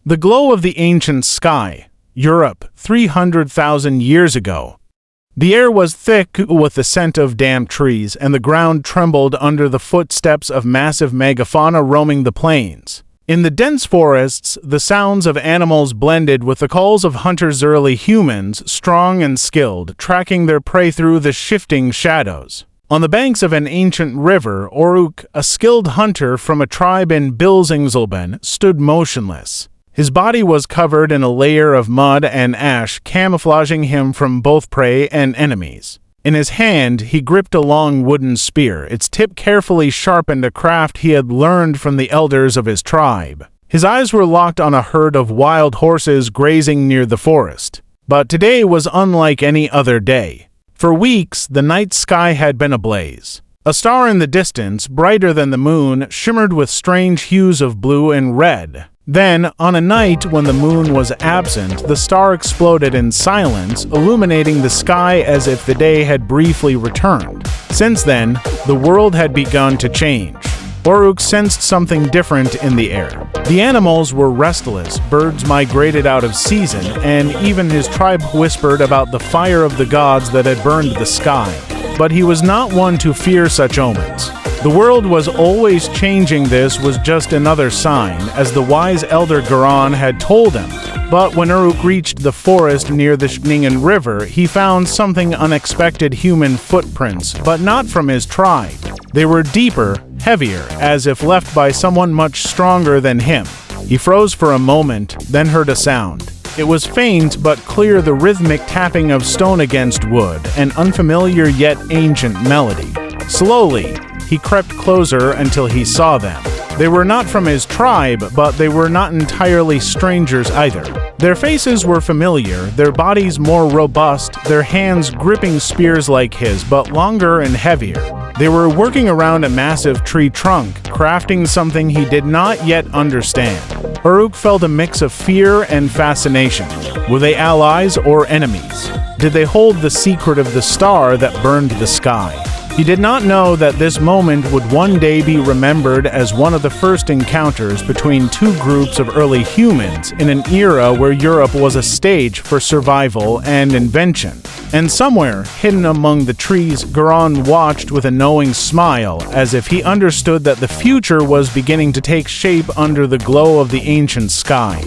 The glow of the ancient sky, Europe, 300,000 years ago. The air was thick with the scent of damp trees, and the ground trembled under the footsteps of massive megafauna roaming the plains. In the dense forests, the sounds of animals blended with the calls of hunters, early humans, strong and skilled, tracking their prey through the shifting shadows. On the banks of an ancient river, Oruk, a skilled hunter from a tribe in Bilzingsleben, stood motionless. His body was covered in a layer of mud and ash, camouflaging him from both prey and enemies. In his hand, he gripped a long wooden spear, its tip carefully sharpened, a craft he had learned from the elders of his tribe. His eyes were locked on a herd of wild horses grazing near the forest. But today was unlike any other day. For weeks, the night sky had been ablaze. A star in the distance, brighter than the moon, shimmered with strange hues of blue and red. Then, on a night when the moon was absent, the star exploded in silence, illuminating the sky as if the day had briefly returned. Since then, the world had begun to change. Oruk sensed something different in the air. The animals were restless, birds migrated out of season, and even his tribe whispered about the fire of the gods that had burned the sky. But he was not one to fear such omens. The world was always changing. This was just another sign, as the wise elder Garan had told him. But when Uruk reached the forest near the Schöningen River, he found something unexpected: human footprints, but not from his tribe. They were deeper, heavier, as if left by someone much stronger than him. He froze for a moment, then heard a sound. It was faint but clear, the rhythmic tapping of stone against wood, an unfamiliar yet ancient melody. Slowly, he crept closer until he saw them. They were not from his tribe, but they were not entirely strangers either. Their faces were familiar, their bodies more robust, their hands gripping spears like his, but longer and heavier. They were working around a massive tree trunk, crafting something he did not yet understand. Uruk felt a mix of fear and fascination. Were they allies or enemies? Did they hold the secret of the star that burned the sky? He did not know that this moment would one day be remembered as one of the first encounters between two groups of early humans in an era where Europe was a stage for survival and invention. And somewhere, hidden among the trees, Garan watched with a knowing smile, as if he understood that the future was beginning to take shape under the glow of the ancient sky.